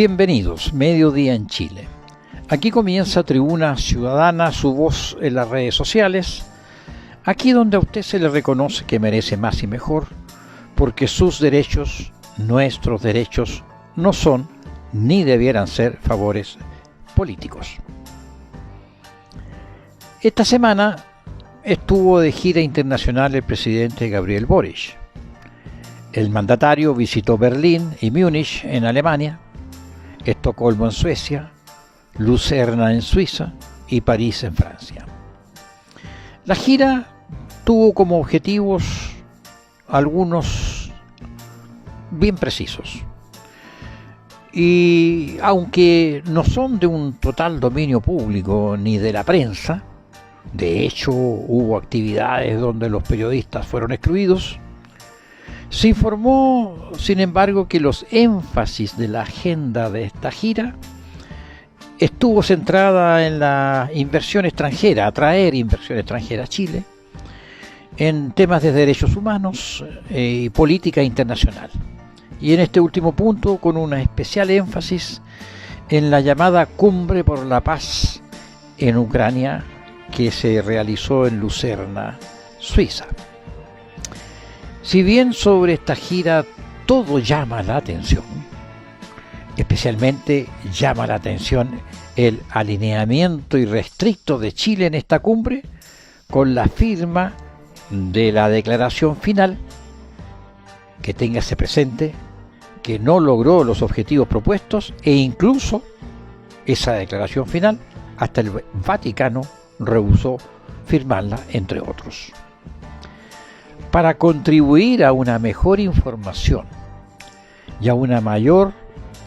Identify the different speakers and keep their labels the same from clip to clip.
Speaker 1: Bienvenidos, mediodía en Chile. Aquí comienza Tribuna Ciudadana, su voz en las redes sociales. Aquí donde a usted se le reconoce que merece más y mejor, porque sus derechos, nuestros derechos, no son ni debieran ser favores políticos. Esta semana estuvo de gira internacional el presidente Gabriel Boric. El mandatario visitó Berlín y Múnich en Alemania, Estocolmo en Suecia, Lucerna en Suiza y París en Francia. La gira tuvo como objetivos algunos bien precisos. Y aunque no son de un total dominio público ni de la prensa, de hecho hubo actividades donde los periodistas fueron excluidos, se informó, sin embargo, que los énfasis de la agenda de esta gira estuvo centrada en la inversión extranjera, atraer inversión extranjera a Chile, en temas de derechos humanos y política internacional. Y en este último punto, con un especial énfasis en la llamada Cumbre por la Paz en Ucrania, que se realizó en Lucerna, Suiza. Si bien sobre esta gira todo llama la atención, especialmente llama la atención el alineamiento irrestricto de Chile en esta cumbre con la firma de la declaración final, que téngase presente que no logró los objetivos propuestos e incluso esa declaración final hasta el Vaticano rehusó firmarla, entre otros. Para contribuir a una mejor información y a una mayor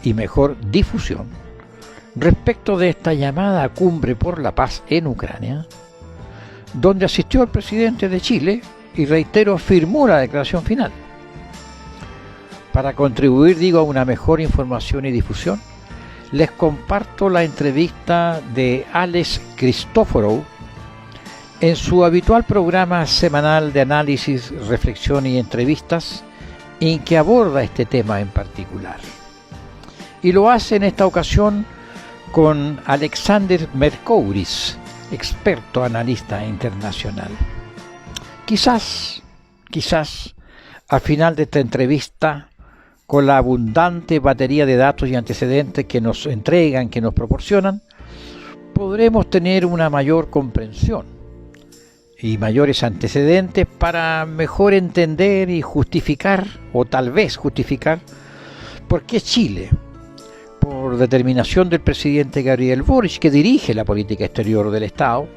Speaker 1: y mejor difusión respecto de esta llamada Cumbre por la Paz en Ucrania, donde asistió el presidente de Chile y, reitero, firmó la declaración final. Para contribuir, a una mejor información y difusión, les comparto la entrevista de Alex Christoforou en su habitual programa semanal de análisis, reflexión y entrevistas, en que aborda este tema en particular. Y lo hace en esta ocasión con Alexander Mercouris, experto analista internacional. Quizás, al final de esta entrevista, con la abundante batería de datos y antecedentes que nos entregan, que nos proporcionan, podremos tener una mayor comprensión y mayores antecedentes para mejor entender y justificar, o tal vez justificar, por qué Chile, por determinación del presidente Gabriel Boric, que dirige la política exterior del Estado,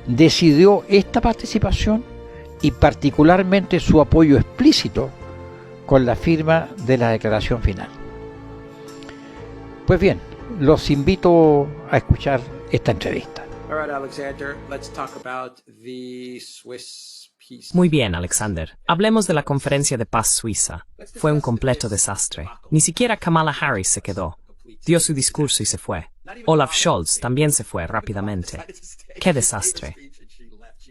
Speaker 1: decidió esta participación y particularmente su apoyo explícito con la firma de la declaración final. Pues bien, los invito a escuchar esta entrevista.
Speaker 2: Muy bien, Alexander. Hablemos de la conferencia de paz suiza. Fue un completo desastre. Ni siquiera Kamala Harris se quedó. Dio su discurso y se fue. Olaf Scholz también se fue rápidamente. ¡Qué desastre!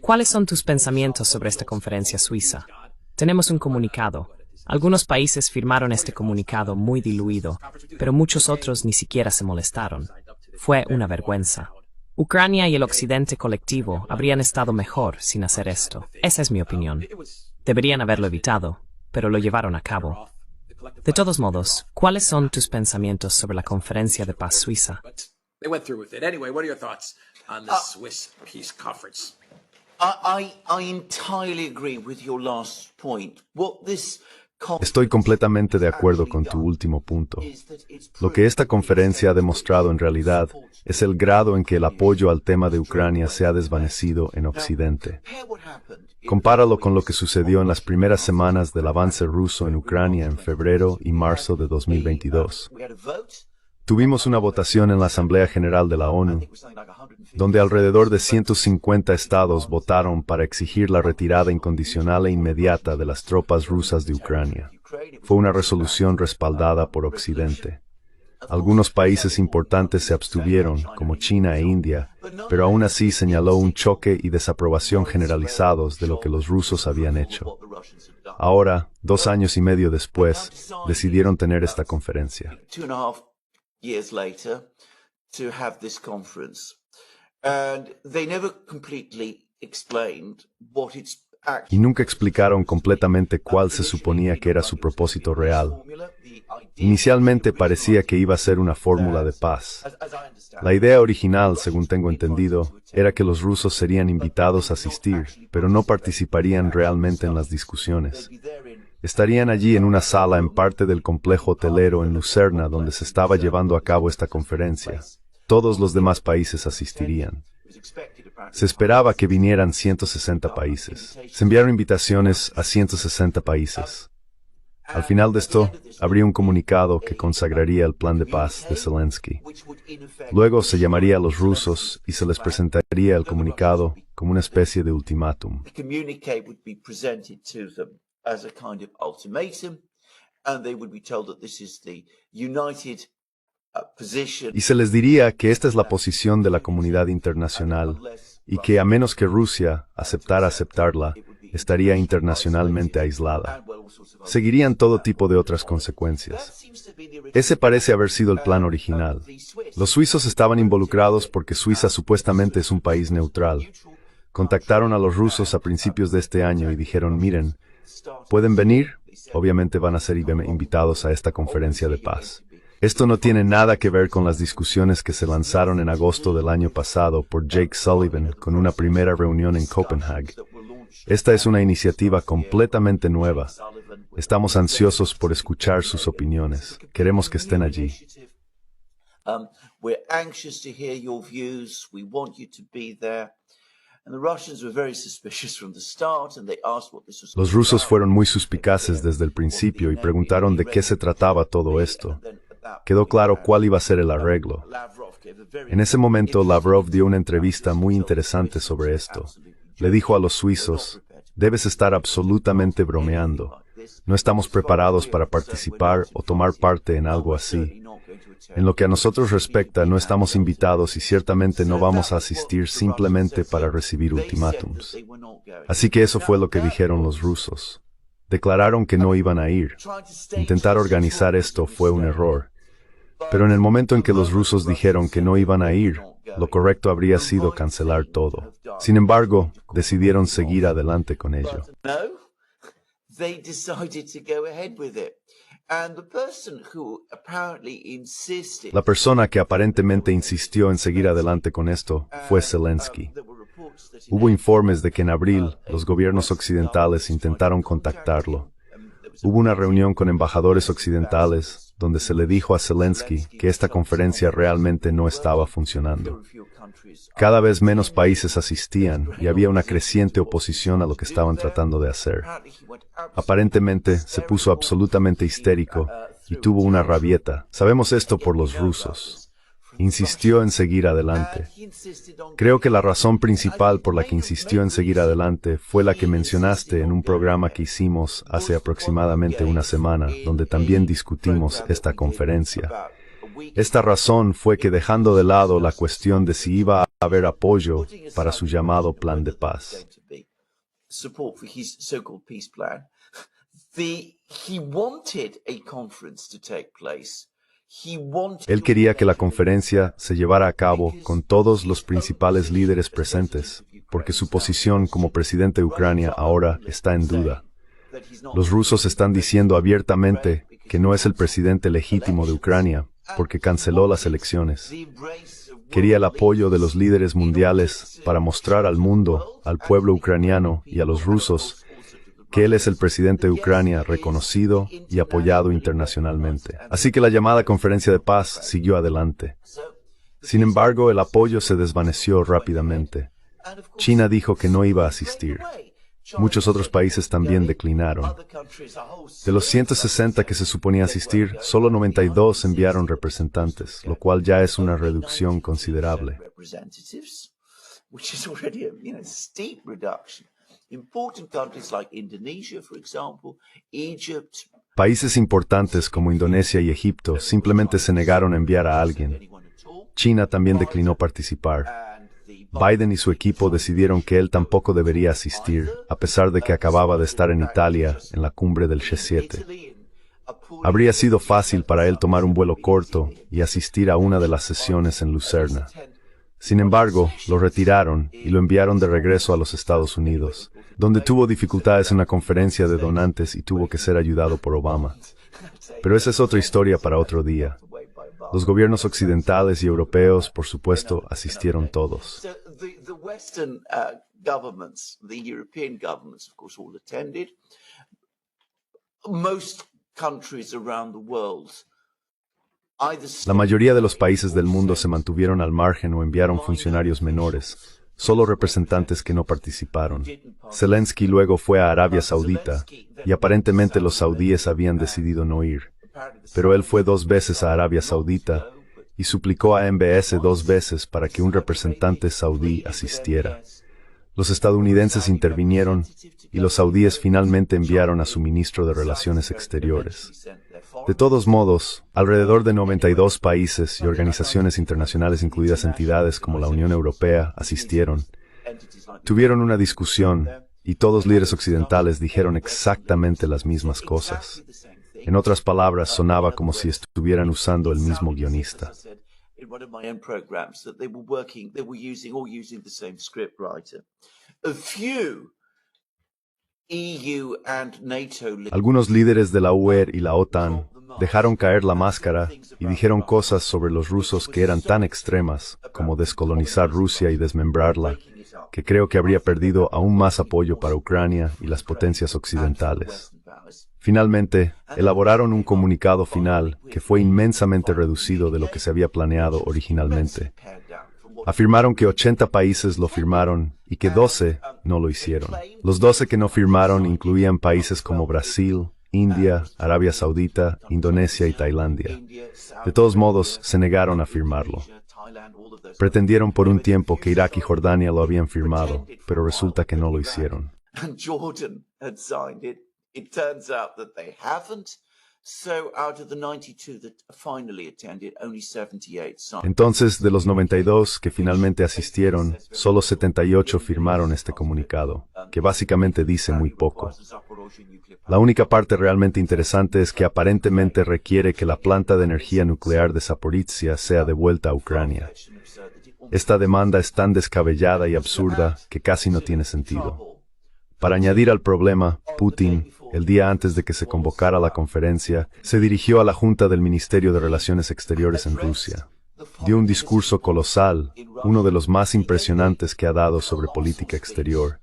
Speaker 2: ¿Cuáles son tus pensamientos sobre esta conferencia suiza? Tenemos un comunicado. Algunos países firmaron este comunicado muy diluido, pero muchos otros ni siquiera se molestaron. Fue una vergüenza. Ucrania y el occidente colectivo habrían estado mejor sin hacer esto. Esa es mi opinión. Deberían haberlo evitado, pero lo llevaron a cabo. De todos modos, ¿cuáles son tus pensamientos sobre la conferencia de paz suiza?
Speaker 3: Estoy completamente de acuerdo con tu último punto. Lo que esta conferencia ha demostrado en realidad es el grado en que el apoyo al tema de Ucrania se ha desvanecido en Occidente. Compáralo con lo que sucedió en las primeras semanas del avance ruso en Ucrania en febrero y marzo de 2022. Tuvimos una votación en la Asamblea General de la ONU, donde alrededor de 150 estados votaron para exigir la retirada incondicional e inmediata de las tropas rusas de Ucrania. Fue una resolución respaldada por Occidente. Algunos países importantes se abstuvieron, como China e India, pero aún así señaló un choque y desaprobación generalizados de lo que los rusos habían hecho. Ahora, 2 años y medio después, decidieron tener esta conferencia.
Speaker 4: years later to have this conference. And they never completely explained what its
Speaker 3: Y nunca explicaron completamente cuál se suponía que era su propósito real. Inicialmente parecía que iba a ser una fórmula de paz. La idea original, según tengo entendido, era que los rusos serían invitados a asistir, pero no participarían realmente en las discusiones. Estarían allí en una sala en parte del complejo hotelero en Lucerna donde se estaba llevando a cabo esta conferencia. Todos los demás países asistirían. Se esperaba que vinieran 160 países. Se enviaron invitaciones a 160 países. Al final de esto, habría un comunicado que consagraría el plan de paz de Zelensky. Luego se llamaría a los rusos y se les presentaría el comunicado como una especie de ultimátum. Y se les diría que esta es la posición de la comunidad internacional y que a menos que Rusia aceptara aceptarla, estaría internacionalmente aislada. Seguirían todo tipo de otras consecuencias. Ese parece haber sido el plan original. Los suizos estaban involucrados porque Suiza supuestamente es un país neutral. Contactaron a los rusos a principios de este año y dijeron, miren, ¿pueden venir? Obviamente van a ser invitados a esta conferencia de paz. Esto no tiene nada que ver con las discusiones que se lanzaron en agosto del año pasado por Jake Sullivan con una primera reunión en Copenhague. Esta es una iniciativa completamente nueva. Estamos ansiosos por escuchar sus opiniones. Queremos que estén allí. Los rusos fueron muy suspicaces desde el principio y preguntaron de qué se trataba todo esto. Quedó claro cuál iba a ser el arreglo. En ese momento, Lavrov dio una entrevista muy interesante sobre esto. Le dijo a los suizos, debes estar absolutamente bromeando. No estamos preparados para participar o tomar parte en algo así. En lo que a nosotros respecta, no estamos invitados y ciertamente no vamos a asistir simplemente para recibir ultimátums. Así que eso fue lo que dijeron los rusos. Declararon que no iban a ir. Intentar organizar esto fue un error. Pero en el momento en que los rusos dijeron que no iban a ir, lo correcto habría sido cancelar todo. Sin embargo, decidieron seguir adelante con ello. La persona que aparentemente insistió en seguir adelante con esto fue Zelensky. Hubo informes de que en abril los gobiernos occidentales intentaron contactarlo. Hubo una reunión con embajadores occidentales donde se le dijo a Zelensky que esta conferencia realmente no estaba funcionando. Cada vez menos países asistían y había una creciente oposición a lo que estaban tratando de hacer. Aparentemente se puso absolutamente histérico y tuvo una rabieta. Sabemos esto por los rusos. Insistió en seguir adelante. Creo que la razón principal por la que insistió en seguir adelante fue la que mencionaste en un programa que hicimos hace aproximadamente una semana, donde también discutimos esta conferencia. Esta razón fue que dejando de lado la cuestión de si iba a haber apoyo para su llamado plan de paz. Él quería que la conferencia se llevara a cabo con todos los principales líderes presentes, porque su posición como presidente de Ucrania ahora está en duda. Los rusos están diciendo abiertamente que no es el presidente legítimo de Ucrania, porque canceló las elecciones. Quería el apoyo de los líderes mundiales para mostrar al mundo, al pueblo ucraniano y a los rusos que él es el presidente de Ucrania reconocido y apoyado internacionalmente. Así que la llamada conferencia de paz siguió adelante. Sin embargo, el apoyo se desvaneció rápidamente. China dijo que no iba a asistir. Muchos otros países también declinaron. De los 160 que se suponía asistir, solo 92 enviaron representantes, lo cual ya es una reducción considerable. Países importantes como Indonesia y Egipto simplemente se negaron a enviar a alguien. China también declinó participar. Biden y su equipo decidieron que él tampoco debería asistir, a pesar de que acababa de estar en Italia en la cumbre del G7. Habría sido fácil para él tomar un vuelo corto y asistir a una de las sesiones en Lucerna. Sin embargo, lo retiraron y lo enviaron de regreso a los Estados Unidos, donde tuvo dificultades en una conferencia de donantes y tuvo que ser ayudado por Obama. Pero esa es otra historia para otro día. Los gobiernos occidentales y europeos, por supuesto, asistieron todos.
Speaker 4: The Western governments, the European governments, of course, all attended. Most countries around the world.
Speaker 3: La mayoría de los países del mundo se mantuvieron al margen o enviaron funcionarios menores, solo representantes que no participaron. Zelensky luego fue a Arabia Saudita, y aparentemente los saudíes habían decidido no ir. Pero él fue 2 veces a Arabia Saudita y suplicó a MBS 2 veces para que un representante saudí asistiera. Los estadounidenses intervinieron y los saudíes finalmente enviaron a su ministro de Relaciones Exteriores. De todos modos, alrededor de 92 países y organizaciones internacionales, incluidas entidades como la Unión Europea, asistieron. Tuvieron una discusión y todos líderes occidentales dijeron exactamente las mismas cosas. En otras palabras, sonaba como si estuvieran usando el mismo guionista. Algunos líderes de la UE y la OTAN dejaron caer la máscara y dijeron cosas sobre los rusos que eran tan extremas como descolonizar Rusia y desmembrarla, que creo que habría perdido aún más apoyo para Ucrania y las potencias occidentales. Finalmente, elaboraron un comunicado final que fue inmensamente reducido de lo que se había planeado originalmente. Afirmaron que 80 países lo firmaron y que 12 no lo hicieron. Los 12 que no firmaron incluían países como Brasil, India, Arabia Saudita, Indonesia y Tailandia. De todos modos, se negaron a firmarlo. Pretendieron por un tiempo que Irak y Jordania lo habían firmado, pero resulta que no lo hicieron. It turns out that they haven't. So out of the 92 that finally attended, only 78 signed. Entonces, de los 92 que finalmente asistieron, solo 78 firmaron este comunicado, que básicamente dice muy poco. La única parte realmente interesante es que aparentemente requiere que la planta de energía nuclear de Zaporizhia sea devuelta a Ucrania. Esta demanda es tan descabellada y absurda que casi no tiene sentido. Para añadir al problema, Putin, el día antes de que se convocara la conferencia, se dirigió a la Junta del Ministerio de Relaciones Exteriores en Rusia. Dio un discurso colosal, uno de los más impresionantes que ha dado sobre política exterior.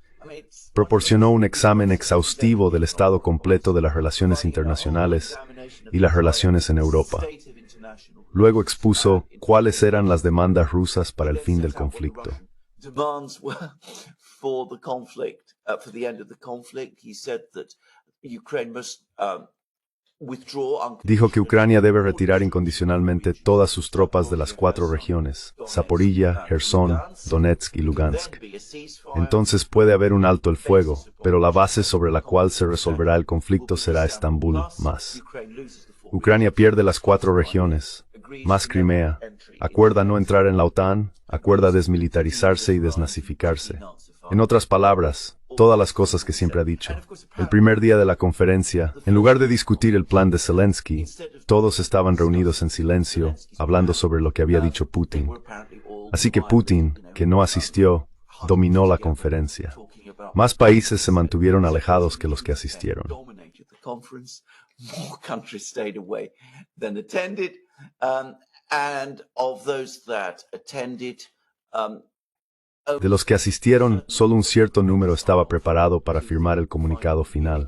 Speaker 3: Proporcionó un examen exhaustivo del estado completo de las relaciones internacionales y las relaciones en Europa. Luego expuso cuáles eran las demandas rusas para el fin del conflicto. For the end of the conflict, he said that Ukraine must Dijo que Ucrania debe retirar incondicionalmente todas sus tropas de las 4 regiones, Zaporilla, Jersón, Donetsk y Lugansk. Entonces puede haber un alto el fuego, pero la base sobre la cual se resolverá el conflicto será Estambul más. Ucrania pierde las 4 regiones, más Crimea, acuerda no entrar en la OTAN, acuerda desmilitarizarse y desnazificarse. En otras palabras, todas las cosas que siempre ha dicho. El primer día de la conferencia, en lugar de discutir el plan de Zelensky, todos estaban reunidos en silencio, hablando sobre lo que había dicho Putin. Así que Putin, que no asistió, dominó la conferencia. Más países se mantuvieron alejados que los que asistieron. De los que asistieron, solo un cierto número estaba preparado para firmar el comunicado final.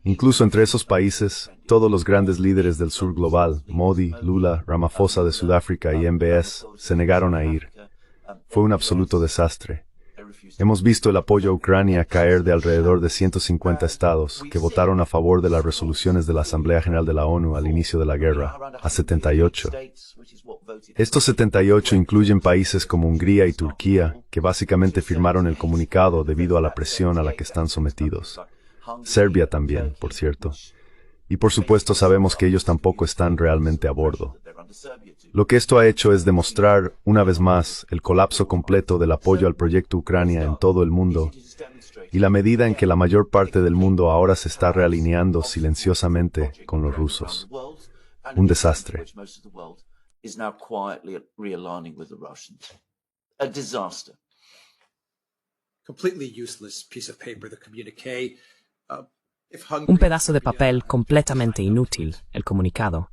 Speaker 3: Incluso entre esos países, todos los grandes líderes del sur global, Modi, Lula, Ramaphosa de Sudáfrica y MBS, se negaron a ir. Fue un absoluto desastre. Hemos visto el apoyo a Ucrania caer de alrededor de 150 estados que votaron a favor de las resoluciones de la Asamblea General de la ONU al inicio de la guerra, a 78. Estos 78 incluyen países como Hungría y Turquía, que básicamente firmaron el comunicado debido a la presión a la que están sometidos. Serbia también, por cierto. Y por supuesto sabemos que ellos tampoco están realmente a bordo. Lo que esto ha hecho es demostrar, una vez más, el colapso completo del apoyo al proyecto Ucrania en todo el mundo, y la medida en que la mayor parte del mundo ahora se está realineando silenciosamente con los rusos. Un desastre.
Speaker 2: Un pedazo de papel completamente inútil, el comunicado.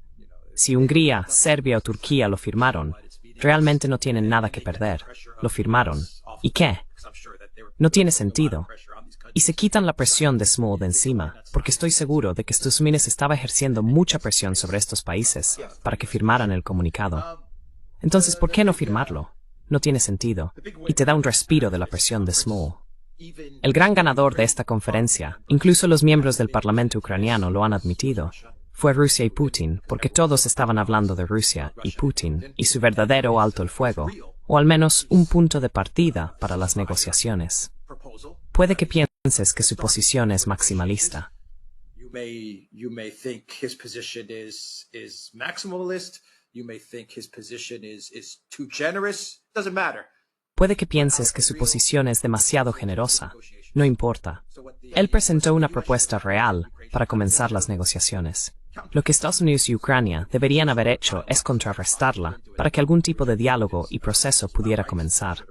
Speaker 2: Si Hungría, Serbia o Turquía lo firmaron, realmente no tienen nada que perder. Lo firmaron. ¿Y qué? No tiene sentido. Y se quitan la presión de Small de encima, porque estoy seguro de que Estados Unidos estaba ejerciendo mucha presión sobre estos países para que firmaran el comunicado. Entonces, ¿por qué no firmarlo? No tiene sentido, y te da un respiro de la presión de Small. El gran ganador de esta conferencia, incluso los miembros del Parlamento ucraniano lo han admitido, fue Rusia y Putin, porque todos estaban hablando de Rusia y Putin y su verdadero alto el fuego, o al menos un punto de partida para las negociaciones. Puede que pienses que su posición es maximalista.
Speaker 5: You may think his position is maximalist. You may think his position is too generous. Doesn't matter.
Speaker 2: Puede que pienses que su posición es demasiado generosa. No importa. Él presentó una propuesta real para comenzar las negociaciones. Lo que Estados Unidos y Ucrania deberían haber hecho es contrarrestarla para que algún tipo de diálogo y proceso pudiera comenzar.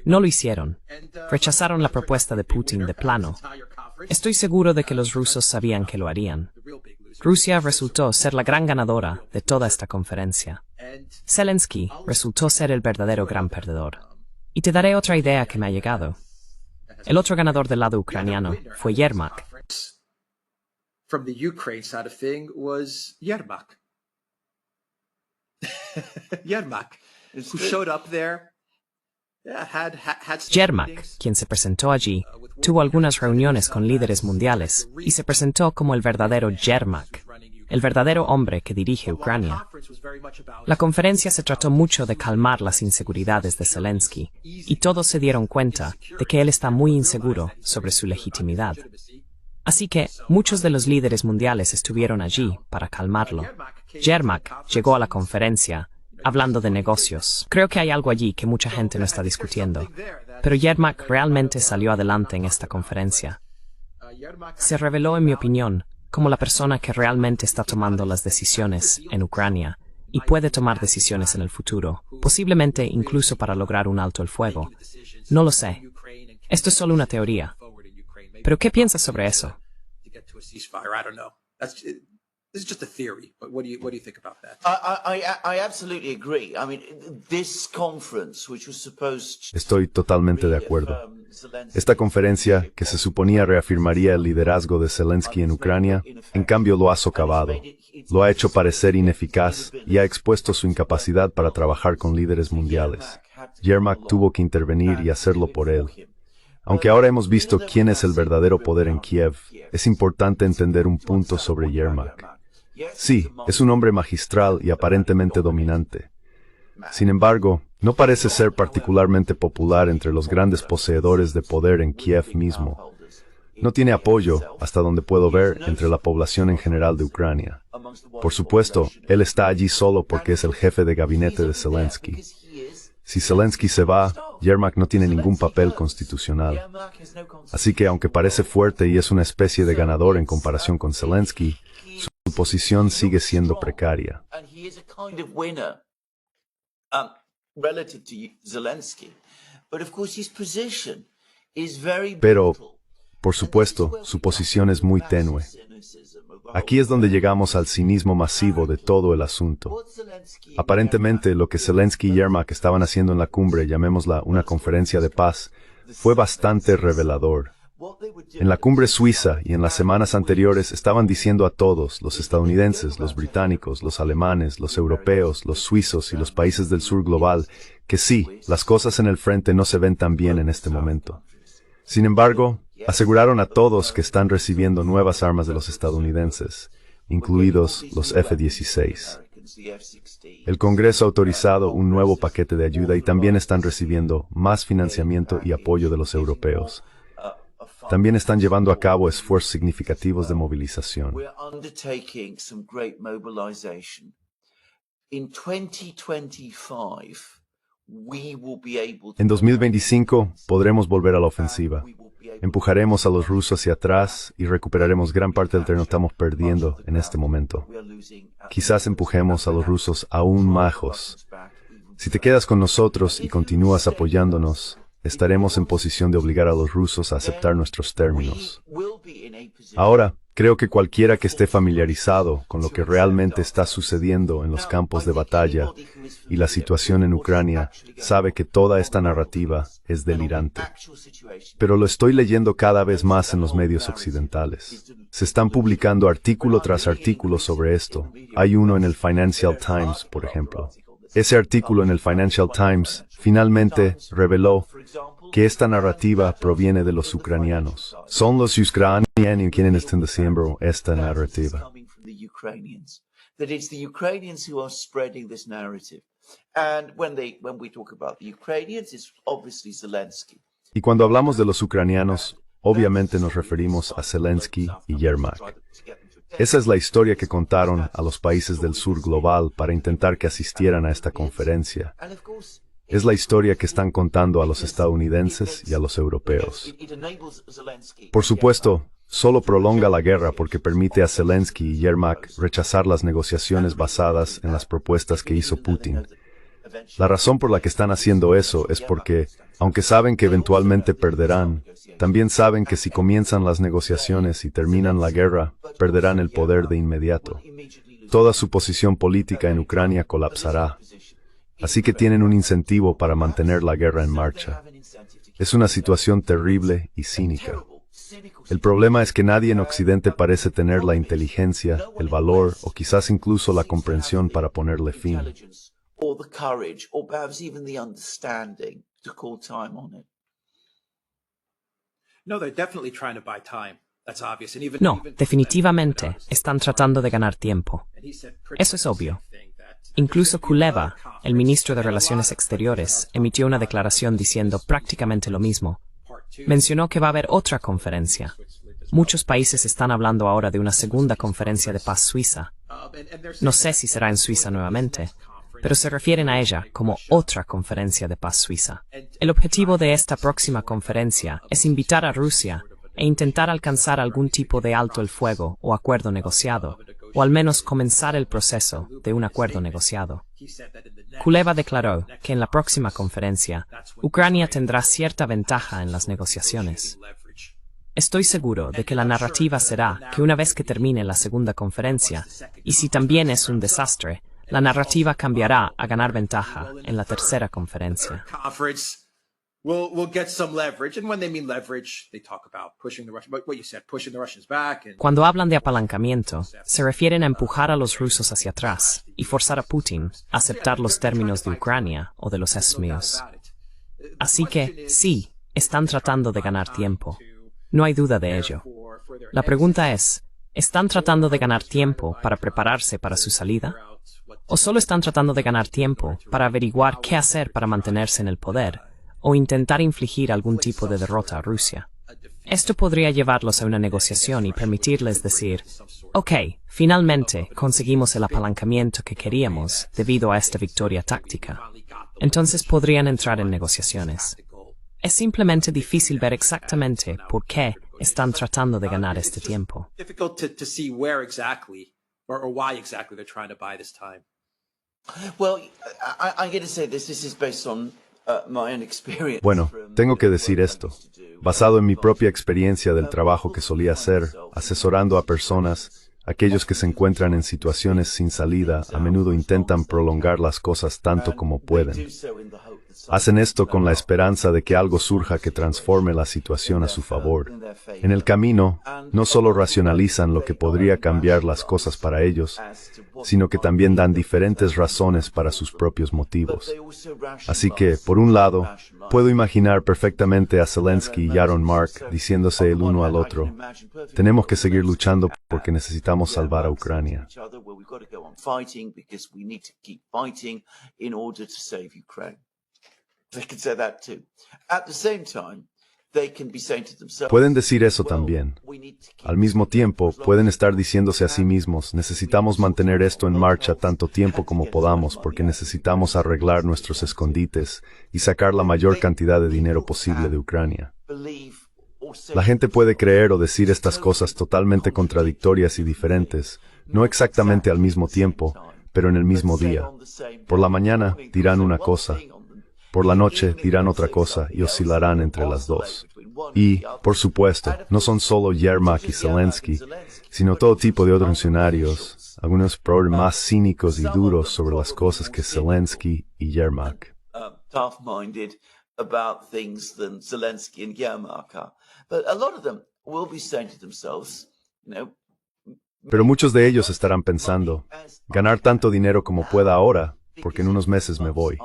Speaker 2: No lo hicieron. Rechazaron la propuesta de Putin de plano. Estoy seguro de que los rusos sabían que lo harían. Rusia resultó ser la gran ganadora de toda esta conferencia. Zelensky resultó ser el verdadero gran perdedor. Y te daré otra idea que me ha llegado. El otro ganador del lado ucraniano fue Yermak.
Speaker 5: From the Ukraine side of thing was Yermak. Yermak, who showed up there.
Speaker 2: Yermak, quien se presentó allí, tuvo algunas reuniones con líderes mundiales y se presentó como el verdadero Yermak, el verdadero hombre que dirige Ucrania. La conferencia se trató mucho de calmar las inseguridades de Zelensky, y todos se dieron cuenta de que él está muy inseguro sobre su legitimidad. Así que muchos de los líderes mundiales estuvieron allí para calmarlo. Yermak llegó a la conferencia hablando de negocios. Creo que hay algo allí que mucha gente no está discutiendo. Pero Yermak realmente salió adelante en esta conferencia. Se reveló, en mi opinión, como la persona que realmente está tomando las decisiones en Ucrania y puede tomar decisiones en el futuro, posiblemente incluso para lograr un alto el fuego. No lo sé. Esto es solo una teoría. ¿Pero qué piensas sobre eso?
Speaker 5: This is just a theory, but what do you think about that?
Speaker 4: I absolutely agree. I mean, this conference, which was supposed to
Speaker 3: Estoy totalmente de acuerdo. Esta conferencia, que se suponía reafirmaría el liderazgo de Zelensky en Ucrania, en cambio lo ha socavado. Lo ha hecho parecer ineficaz y ha expuesto su incapacidad para trabajar con líderes mundiales. Yermak tuvo que intervenir y hacerlo por él. Aunque ahora hemos visto quién es el verdadero poder en Kiev, es importante entender un punto sobre Yermak. Sí, es un hombre magistral y aparentemente dominante. Sin embargo, no parece ser particularmente popular entre los grandes poseedores de poder en Kiev mismo. No tiene apoyo, hasta donde puedo ver, entre la población en general de Ucrania. Por supuesto, él está allí solo porque es el jefe de gabinete de Zelensky. Si Zelensky se va, Yermak no tiene ningún papel constitucional. Así que, aunque parece fuerte y es una especie de ganador en comparación con Zelensky, su posición sigue siendo precaria. Pero, por supuesto, su posición es muy tenue. Aquí es donde llegamos al cinismo masivo de todo el asunto. Aparentemente, lo que Zelensky y Yermak estaban haciendo en la cumbre, llamémosla una conferencia de paz, fue bastante revelador. En la cumbre suiza y en las semanas anteriores estaban diciendo a todos, los estadounidenses, los británicos, los alemanes, los europeos, los suizos y los países del sur global, que sí, las cosas en el frente no se ven tan bien en este momento. Sin embargo, aseguraron a todos que están recibiendo nuevas armas de los estadounidenses, incluidos los F-16. El Congreso ha autorizado un nuevo paquete de ayuda y también están recibiendo más financiamiento y apoyo de los europeos. también están llevando a cabo esfuerzos significativos de movilización.
Speaker 4: We're undertaking some great mobilization. In 2025, we will be able to...
Speaker 3: En 2025 podremos volver a la ofensiva. Empujaremos a los rusos hacia atrás y recuperaremos gran parte del terreno que estamos perdiendo en este momento. Quizás empujemos a los rusos aún más lejos. Si te quedas con nosotros y continúas apoyándonos, estaremos en posición de obligar a los rusos a aceptar nuestros términos. Ahora, creo que cualquiera que esté familiarizado con lo que realmente está sucediendo en los campos de batalla y la situación en Ucrania sabe que toda esta narrativa es delirante. Pero lo estoy leyendo cada vez más en los medios occidentales. Se están publicando artículo tras artículo sobre esto. Hay uno en el Financial Times, por ejemplo. Ese artículo en el Financial Times finalmente reveló que esta narrativa proviene de los ucranianos. Son los ucranianos quienes están diciendo esta narrativa.
Speaker 4: That it's the Ukrainians who are spreading this narrative. And when we talk about the Ukrainians, it's obviously Zelensky.
Speaker 3: Y cuando hablamos de los ucranianos, obviamente nos referimos a Zelensky y Yermak. Esa es la historia que contaron a los países del sur global para intentar que asistieran a esta conferencia. Es la historia que están contando a los estadounidenses y a los europeos. Por supuesto, solo prolonga la guerra porque permite a Zelensky y Yermak rechazar las negociaciones basadas en las propuestas que hizo Putin. La razón por la que están haciendo eso es porque, aunque saben que eventualmente perderán, también saben que si comienzan las negociaciones y terminan la guerra, perderán el poder de inmediato. Toda su posición política en Ucrania colapsará. Así que tienen un incentivo para mantener la guerra en marcha. Es una situación terrible y cínica. El problema es que nadie en Occidente parece tener la inteligencia, el valor o quizás incluso la comprensión para ponerle fin.
Speaker 2: No, definitivamente están tratando de ganar tiempo. Eso es obvio. Incluso Kuleva, el ministro de Relaciones Exteriores, emitió una declaración diciendo prácticamente lo mismo. Mencionó que va a haber otra conferencia. Muchos países están hablando ahora de una segunda conferencia de paz suiza. No sé si será en Suiza nuevamente, pero se refieren a ella como otra conferencia de paz suiza. El objetivo de esta próxima conferencia es invitar a Rusia e intentar alcanzar algún tipo de alto el fuego o acuerdo negociado, o al menos comenzar el proceso de un acuerdo negociado. Kuleva declaró que en la próxima conferencia, Ucrania tendrá cierta ventaja en las negociaciones. Estoy seguro de que la narrativa será que una vez que termine la segunda conferencia, y si también es un desastre, la narrativa cambiará a ganar ventaja en la tercera conferencia. Cuando hablan de apalancamiento, se refieren a empujar a los rusos hacia atrás y forzar a Putin a aceptar los términos de Ucrania o de los esmios. Así que, sí, están tratando de ganar tiempo. No hay duda de ello. La pregunta es, ¿están tratando de ganar tiempo para prepararse para su salida? ¿O solo están tratando de ganar tiempo para averiguar qué hacer para mantenerse en el poder? O intentar infligir algún tipo de derrota a Rusia. Esto podría llevarlos a una negociación y permitirles decir, ok, finalmente conseguimos el apalancamiento que queríamos debido a esta victoria táctica. Entonces podrían entrar en negociaciones. Es simplemente difícil ver exactamente por qué están tratando de ganar este tiempo.
Speaker 3: Bueno, tengo que decir esto, basado en mi propia experiencia del trabajo que solía hacer, asesorando a personas, aquellos que se encuentran en situaciones sin salida a menudo intentan prolongar las cosas tanto como pueden. Hacen esto con la esperanza de que algo surja que transforme la situación a su favor. En el camino, no solo racionalizan lo que podría cambiar las cosas para ellos, sino que también dan diferentes razones para sus propios motivos. Así que, por un lado, puedo imaginar perfectamente a Zelensky y Yaron Mark diciéndose el uno al otro, tenemos que seguir luchando porque necesitamos salvar a Ucrania.
Speaker 4: They could say that too. At the same time,
Speaker 3: Pueden decir eso también. Al mismo tiempo, pueden estar diciéndose a sí mismos, necesitamos mantener esto en marcha tanto tiempo como podamos porque necesitamos arreglar nuestros escondites y sacar la mayor cantidad de dinero posible de Ucrania. La gente puede creer o decir estas cosas totalmente contradictorias y diferentes, no exactamente al mismo tiempo, pero en el mismo día. Por la mañana dirán una cosa, por la noche dirán otra cosa y oscilarán entre las dos. Y, por supuesto, no son solo Yermak y Zelensky, sino todo tipo de otros funcionarios, algunos más cínicos y duros sobre las cosas que Zelensky y Yermak.
Speaker 4: About things than Zelensky and Yermak are. But a lot of them will be saying to themselves,
Speaker 3: Pero muchos de ellos estarán pensando, ganar tanto dinero como pueda ahora, porque en unos meses me voy.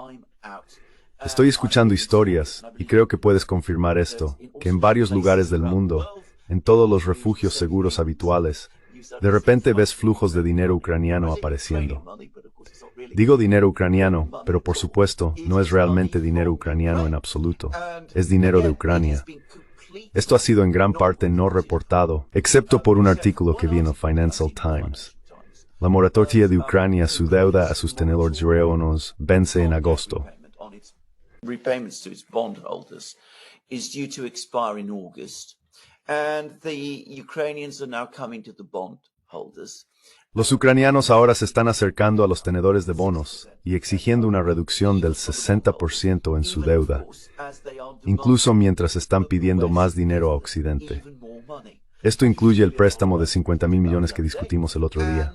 Speaker 3: Estoy escuchando historias, y creo que puedes confirmar esto, que en varios lugares del mundo, en todos los refugios seguros habituales, de repente ves flujos de dinero ucraniano apareciendo. Digo dinero ucraniano, pero por supuesto, no es realmente dinero ucraniano en absoluto. Es dinero de Ucrania. Esto ha sido en gran parte no reportado, excepto por un artículo que vi en el Financial Times. La moratoria de Ucrania, su deuda a sus tenedores reonos, vence en agosto.
Speaker 4: Repayments to its bondholders is due to expire in August, and the Ukrainians are now coming to the bondholders.
Speaker 3: Los ucranianos ahora se están acercando a los tenedores de bonos y exigiendo una reducción del 60% en su deuda, incluso mientras están pidiendo más dinero a Occidente. Esto incluye el préstamo de 50,000 millones que discutimos el otro día.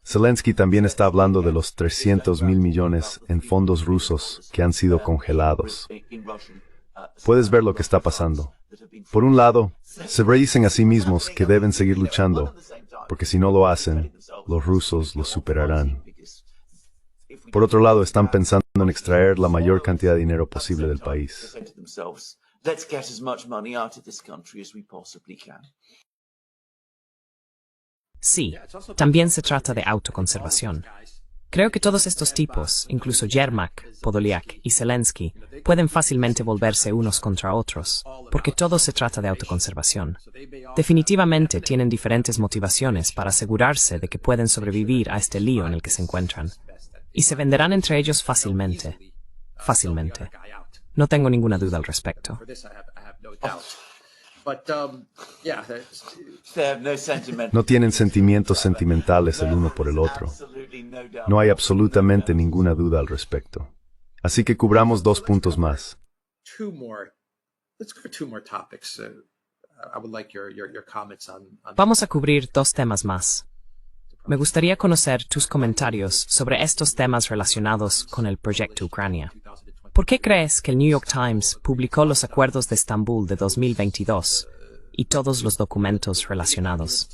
Speaker 3: Zelensky también está hablando de los 300,000 millones en fondos rusos que han sido congelados. Puedes ver lo que está pasando. Por un lado, se dicen a sí mismos que deben seguir luchando, porque si no lo hacen, los rusos los superarán. Por otro lado, están pensando en extraer la mayor cantidad de dinero posible del país.
Speaker 2: Sí, también se trata de autoconservación. Creo que todos estos tipos, incluso Yermak, Podolyak y Zelensky, pueden fácilmente volverse unos contra otros, porque todo se trata de autoconservación. Definitivamente tienen diferentes motivaciones para asegurarse de que pueden sobrevivir a este lío en el que se encuentran, y se venderán entre ellos fácilmente. Fácilmente. No tengo ninguna duda al respecto.
Speaker 3: No tienen sentimientos sentimentales el uno por el otro. No hay absolutamente ninguna duda al respecto. Así que cubramos 2 puntos más.
Speaker 2: Vamos a cubrir 2 temas más. Me gustaría conocer tus comentarios sobre estos temas relacionados con el proyecto Ucrania. ¿Por qué crees que el New York Times publicó los acuerdos de Estambul de 2022 y todos los documentos relacionados?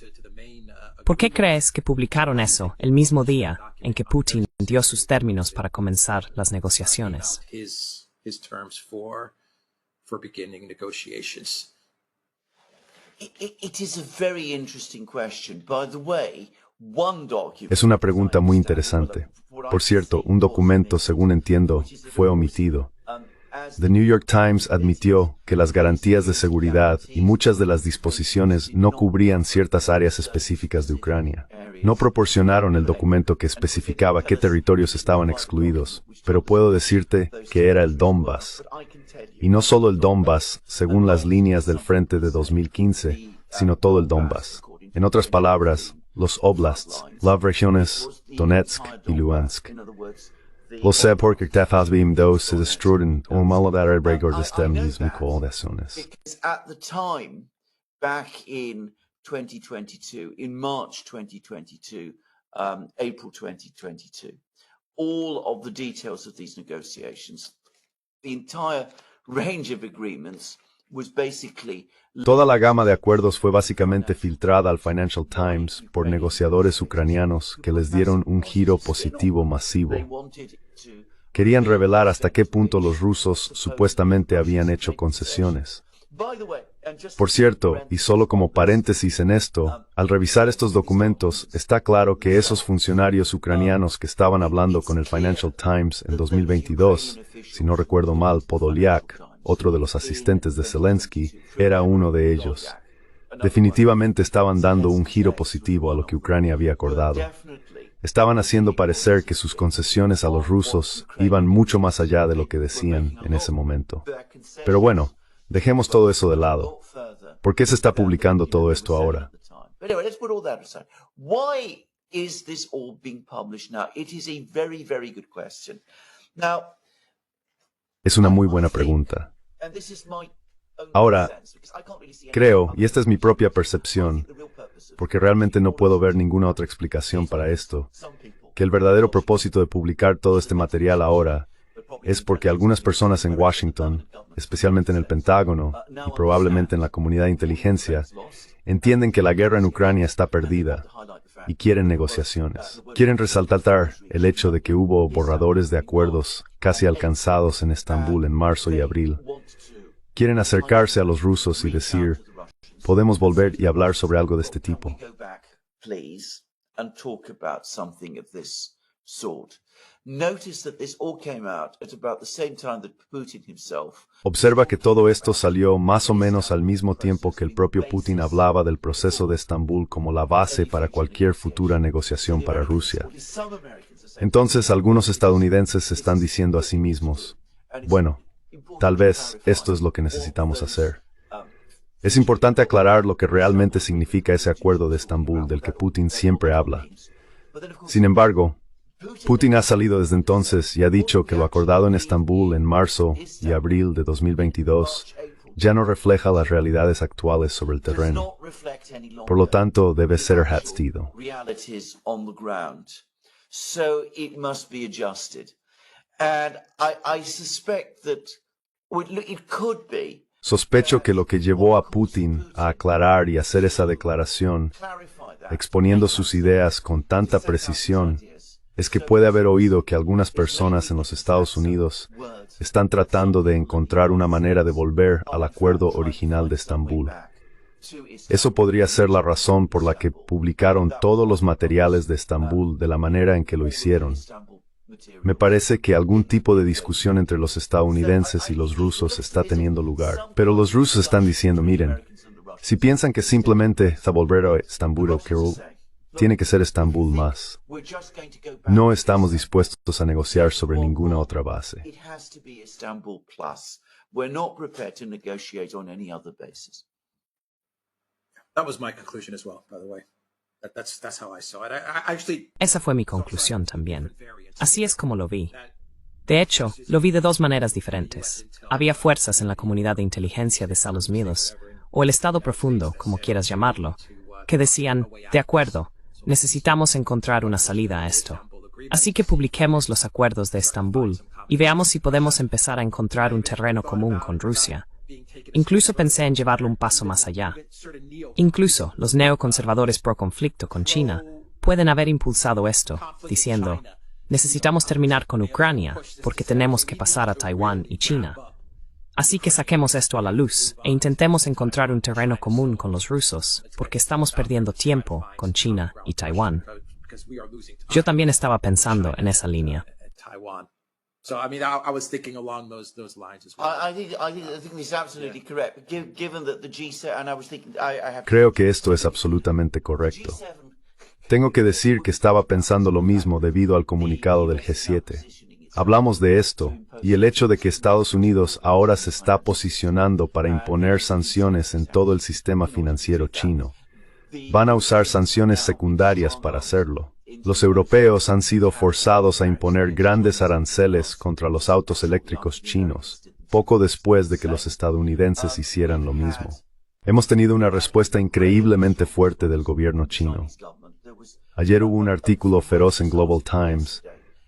Speaker 2: ¿Por qué crees que publicaron eso el mismo día en que Putin dio sus términos para comenzar las negociaciones?
Speaker 3: Es una pregunta muy interesante. Por cierto, un documento, según entiendo, fue omitido. The New York Times admitió que las garantías de seguridad y muchas de las disposiciones no cubrían ciertas áreas específicas de Ucrania. No proporcionaron el documento que especificaba qué territorios estaban excluidos, pero puedo decirte que era el Donbass. Y no solo el Donbass, según las líneas del frente de 2015, sino todo el Donbass. En otras palabras, los oblasts, las regiones Donetsk y Luhansk. Lo sé porque TFASBIM 2 se destruyen o maladarar regor de este mismo coaliciones.
Speaker 4: At the time, back in 2022, in March 2022, April 2022, all of the details of these negotiations, the entire range of agreements was basically...
Speaker 3: Toda la gama de acuerdos fue básicamente filtrada al Financial Times por negociadores ucranianos que les dieron un giro positivo masivo. Querían revelar hasta qué punto los rusos supuestamente habían hecho concesiones. Por cierto, y solo como paréntesis en esto, al revisar estos documentos, está claro que esos funcionarios ucranianos que estaban hablando con el Financial Times en 2022, si no recuerdo mal, Podolyak, otro de los asistentes de Zelensky, era uno de ellos. Definitivamente estaban dando un giro positivo a lo que Ucrania había acordado. Estaban haciendo parecer que sus concesiones a los rusos iban mucho más allá de lo que decían en ese momento. Pero bueno, dejemos todo eso de lado. ¿Por qué se está publicando todo esto ahora?
Speaker 4: Is this all being published now? It is a very, very good question. Now,
Speaker 3: es una muy buena pregunta. Ahora, creo, y esta es mi propia percepción, porque realmente no puedo ver ninguna otra explicación para esto, que el verdadero propósito de publicar todo este material ahora es porque algunas personas en Washington, especialmente en el Pentágono y probablemente en la comunidad de inteligencia, entienden que la guerra en Ucrania está perdida y quieren negociaciones. Quieren resaltar el hecho de que hubo borradores de acuerdos casi alcanzados en Estambul en marzo y abril. Quieren acercarse a los rusos y decir, podemos volver y hablar sobre algo de este tipo. Observa que todo esto salió más o menos al mismo tiempo que el propio Putin hablaba del proceso de Estambul como la base para cualquier futura negociación para Rusia. Entonces algunos estadounidenses se están diciendo a sí mismos, bueno, tal vez esto es lo que necesitamos hacer. Es importante aclarar lo que realmente significa ese acuerdo de Estambul del que Putin siempre habla. Sin embargo, Putin ha salido desde entonces y ha dicho que lo acordado en Estambul en marzo y abril de 2022 ya no refleja las realidades actuales sobre el terreno. Por lo tanto, debe ser adjustado. Sospecho que lo que llevó a Putin a aclarar y hacer esa declaración, exponiendo sus ideas con tanta precisión, es que puede haber oído que algunas personas en los Estados Unidos están tratando de encontrar una manera de volver al acuerdo original de Estambul. Eso podría ser la razón por la que publicaron todos los materiales de Estambul de la manera en que lo hicieron. Me parece que algún tipo de discusión entre los estadounidenses y los rusos está teniendo lugar. Pero los rusos están diciendo, miren, si piensan que simplemente se volverá a Estambul, tiene que ser Estambul más. No estamos dispuestos a negociar sobre ninguna otra base.
Speaker 2: Esa fue mi conclusión también. Así es como lo vi. De hecho, lo vi de dos maneras diferentes. Había fuerzas en la comunidad de inteligencia de Estados Unidos, o el Estado profundo, como quieras llamarlo, que decían, de acuerdo, necesitamos encontrar una salida a esto. Así que publiquemos los acuerdos de Estambul y veamos si podemos empezar a encontrar un terreno común con Rusia. Incluso pensé en llevarlo un paso más allá. Incluso los neoconservadores pro conflicto con China pueden haber impulsado esto, diciendo, necesitamos terminar con Ucrania porque tenemos que pasar a Taiwán y China. Así que saquemos esto a la luz e intentemos encontrar un terreno común con los rusos, porque estamos perdiendo tiempo con China y Taiwán. Yo también estaba pensando en esa línea.
Speaker 5: So, I mean, I was thinking along those lines as well.
Speaker 4: I think it's absolutely correct. Given that the G7, and I was thinking, I have.
Speaker 3: Creo que esto es absolutamente correcto. Tengo que decir que estaba pensando lo mismo debido al comunicado del G7. Hablamos de esto, y el hecho de que Estados Unidos ahora se está posicionando para imponer sanciones en todo el sistema financiero chino. Van a usar sanciones secundarias para hacerlo. Los europeos han sido forzados a imponer grandes aranceles contra los autos eléctricos chinos, poco después de que los estadounidenses hicieran lo mismo. Hemos tenido una respuesta increíblemente fuerte del gobierno chino. Ayer hubo un artículo feroz en Global Times,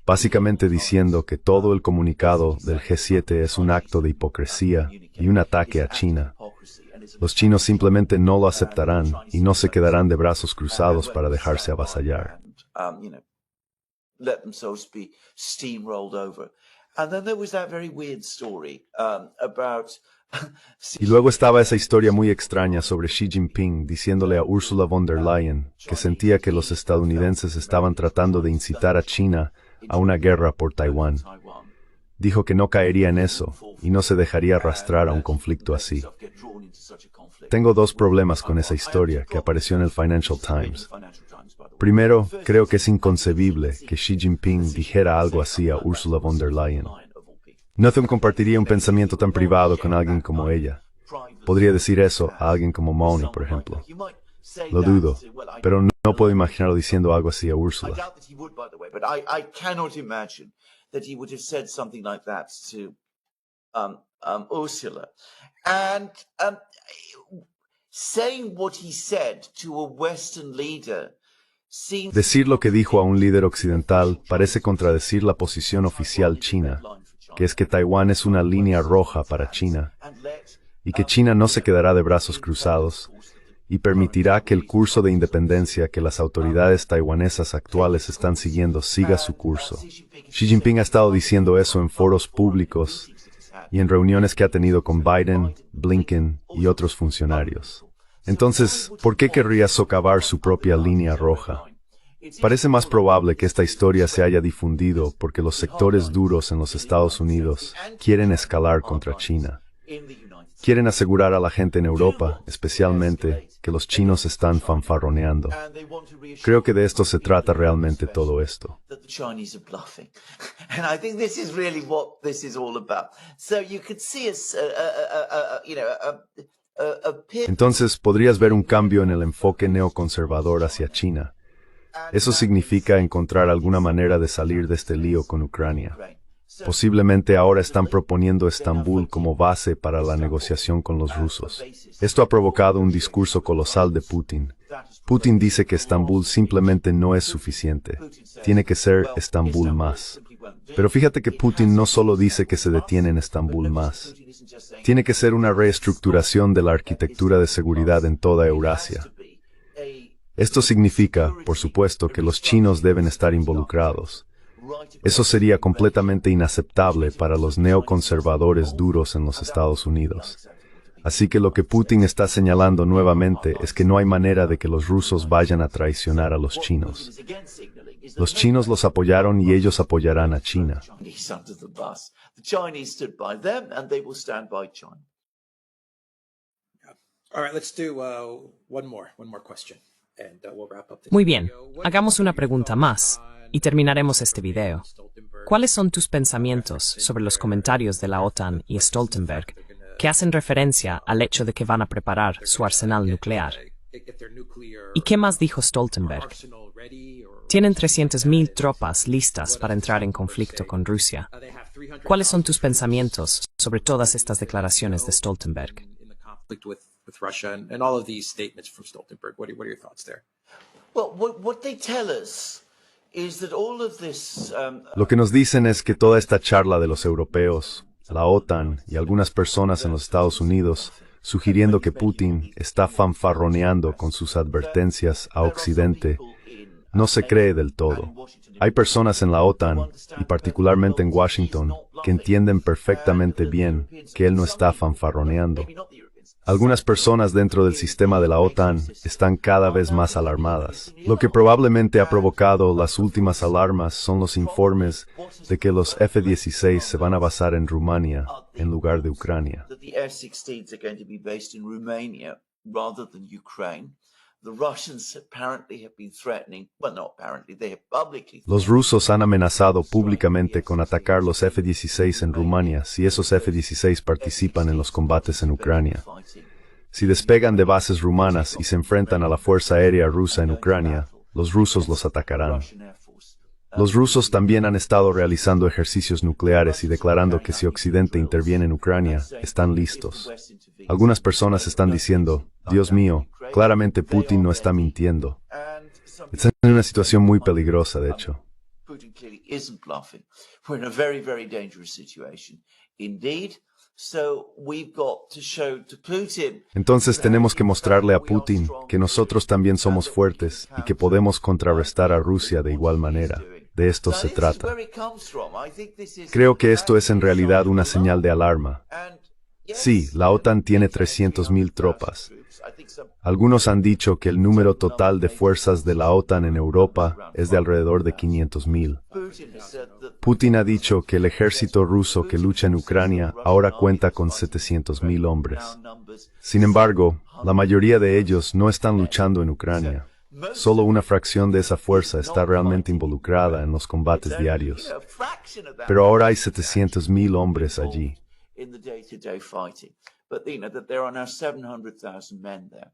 Speaker 3: básicamente diciendo que todo el comunicado del G7 es un acto de hipocresía y un ataque a China. Los chinos simplemente no lo aceptarán y no se quedarán de brazos cruzados para dejarse avasallar.
Speaker 4: Let themselves be steamrolled over. And then there was that very weird story about.
Speaker 3: Y luego estaba esa historia muy extraña sobre Xi Jinping diciéndole a Ursula von der Leyen que sentía que los estadounidenses estaban tratando de incitar a China a una guerra por Taiwán. Dijo que no caería en eso y no se dejaría arrastrar a un conflicto así. Tengo dos problemas con esa historia que apareció en el Financial Times. Primero, creo que es inconcebible que Xi Jinping dijera algo así a Ursula von der Leyen. No compartiría un pensamiento tan privado con alguien como ella. Podría decir eso a alguien como Moni, por ejemplo. Lo dudo, pero no puedo imaginarlo diciendo algo así a Ursula.
Speaker 4: That he would have said something like that to Ursula. And saying what he said to a Western leader seems...
Speaker 3: Decir lo que dijo a un líder occidental parece contradecir la posición oficial china, que es que Taiwán es una línea roja para China, y que China no se quedará de brazos cruzados, y permitirá que el curso de independencia que las autoridades taiwanesas actuales están siguiendo siga su curso. Xi Jinping ha estado diciendo eso en foros públicos y en reuniones que ha tenido con Biden, Blinken y otros funcionarios. Entonces, ¿por qué querría socavar su propia línea roja? Parece más probable que esta historia se haya difundido porque los sectores duros en los Estados Unidos quieren escalar contra China. Quieren asegurar a la gente en Europa, especialmente, que los chinos están fanfarroneando. Creo que de esto se trata realmente todo esto. Entonces, podrías ver un cambio en el enfoque neoconservador hacia China. Eso significa encontrar alguna manera de salir de este lío con Ucrania. Posiblemente ahora están proponiendo Estambul como base para la negociación con los rusos. Esto ha provocado un discurso colosal de Putin. Putin dice que Estambul simplemente no es suficiente. Tiene que ser Estambul más. Pero fíjate que Putin no solo dice que se detiene en Estambul más. Tiene que ser una reestructuración de la arquitectura de seguridad en toda Eurasia. Esto significa, por supuesto, que los chinos deben estar involucrados. Eso sería completamente inaceptable para los neoconservadores duros en los Estados Unidos. Así que lo que Putin está señalando nuevamente es que no hay manera de que los rusos vayan a traicionar a los chinos. Los chinos los apoyaron y ellos apoyarán a China.
Speaker 2: Muy bien, hagamos una pregunta más y terminaremos este video. ¿Cuáles son tus pensamientos sobre los comentarios de la OTAN y Stoltenberg que hacen referencia al hecho de que van a preparar su arsenal nuclear? ¿Y qué más dijo Stoltenberg? Tienen 300.000 tropas listas para entrar en conflicto con Rusia. ¿Cuáles son tus pensamientos sobre todas estas declaraciones de Stoltenberg?
Speaker 3: Lo que nos dicen es que toda esta charla de los europeos, la OTAN y algunas personas en los Estados Unidos, sugiriendo que Putin está fanfarroneando con sus advertencias a Occidente, no se cree del todo. Hay personas en la OTAN, y particularmente en Washington, que entienden perfectamente bien que él no está fanfarroneando. Algunas personas dentro del sistema de la OTAN están cada vez más alarmadas. Lo que probablemente ha provocado las últimas alarmas son los informes de que los F-16 se van a basar en Rumania en lugar de Ucrania. Los rusos han amenazado públicamente con atacar los F-16 en Rumania si esos F-16 participan en los combates en Ucrania. Si despegan de bases rumanas y se enfrentan a la Fuerza Aérea Rusa en Ucrania, los rusos los atacarán. Los rusos también han estado realizando ejercicios nucleares y declarando que si Occidente interviene en Ucrania, están listos. Algunas personas están diciendo, Dios mío, claramente Putin no está mintiendo. Están en una situación muy peligrosa, de hecho. Entonces tenemos que mostrarle a Putin que nosotros también somos fuertes y que podemos contrarrestar a Rusia de igual manera. De esto se trata. Creo que esto es en realidad una señal de alarma. Sí, la OTAN tiene 300.000 tropas. Algunos han dicho que el número total de fuerzas de la OTAN en Europa es de alrededor de 500.000. Putin ha dicho que el ejército ruso que lucha en Ucrania ahora cuenta con 700.000 hombres. Sin embargo, la mayoría de ellos no están luchando en Ucrania. Solo una fracción de esa fuerza está realmente involucrada en los combates diarios. Pero ahora hay 700.000 hombres allí.
Speaker 4: In the day-to-day fighting, but that there are now 700,000 men there.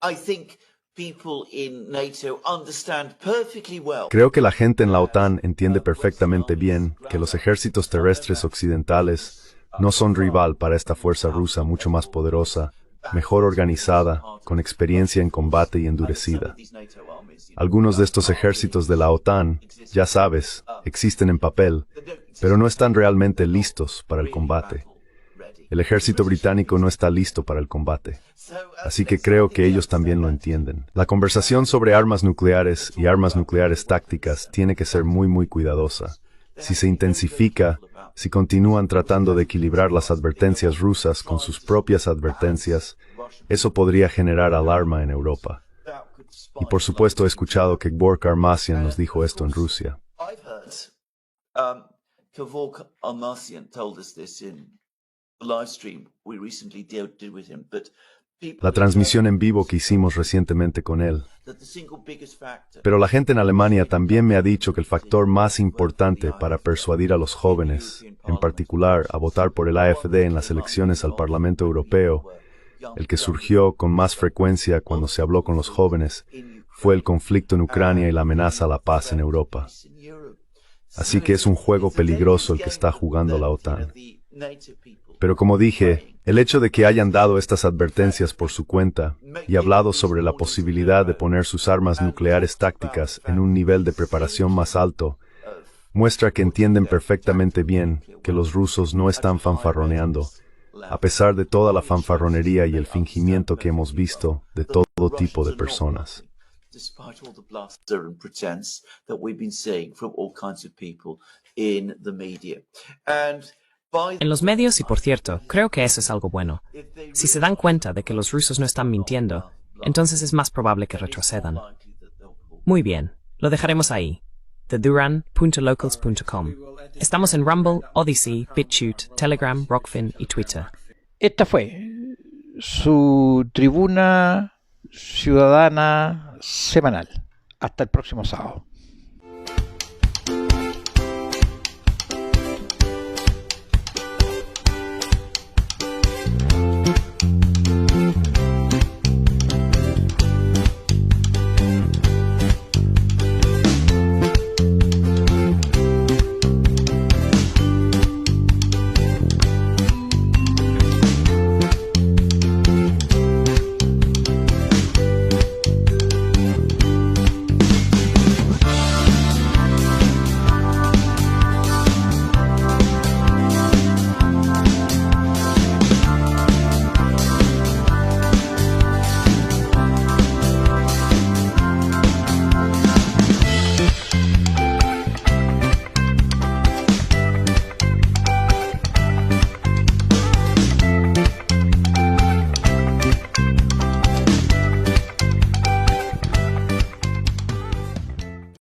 Speaker 4: I think people in NATO understand perfectly well.
Speaker 3: Creo que la gente en la OTAN entiende perfectamente bien que los ejércitos terrestres occidentales no son rival para esta fuerza rusa mucho más poderosa, mejor organizada, con experiencia en combate y endurecida. Algunos de estos ejércitos de la OTAN, ya sabes, existen en papel, pero no están realmente listos para el combate. El ejército británico no está listo para el combate. Así que creo que ellos también lo entienden. La conversación sobre armas nucleares y armas nucleares tácticas tiene que ser muy cuidadosa. Si se intensifica, si continúan tratando de equilibrar las advertencias rusas con sus propias advertencias, eso podría generar alarma en Europa. Y por supuesto he escuchado que Gevorg Armasyan nos dijo esto en Rusia.
Speaker 4: Gevorg Armasyan told us this in the live stream we recently did with him, but
Speaker 3: La transmisión en vivo que hicimos recientemente con él. Pero la gente en Alemania también me ha dicho que el factor más importante para persuadir a los jóvenes, en particular a votar por el AfD en las elecciones al Parlamento Europeo, el que surgió con más frecuencia cuando se habló con los jóvenes, fue el conflicto en Ucrania y la amenaza a la paz en Europa. Así que es un juego peligroso el que está jugando la OTAN. Pero como dije, el hecho de que hayan dado estas advertencias por su cuenta y hablado sobre la posibilidad de poner sus armas nucleares tácticas en un nivel de preparación más alto, muestra que entienden perfectamente bien que los rusos no están fanfarroneando, a pesar de toda la fanfarronería y el fingimiento que hemos visto de todo tipo de personas.
Speaker 4: Despite all the bluster and pretense that we've been seeing from all kinds of people in the media.
Speaker 2: En los medios, y por cierto, creo que eso es algo bueno. Si se dan cuenta de que los rusos no están mintiendo, entonces es más probable que retrocedan. Muy bien, lo dejaremos ahí. theduran.locals.com. Estamos en Rumble, Odyssey, BitChute, Telegram, Rockfin y Twitter.
Speaker 1: Esta fue su tribuna ciudadana semanal. Hasta el próximo sábado.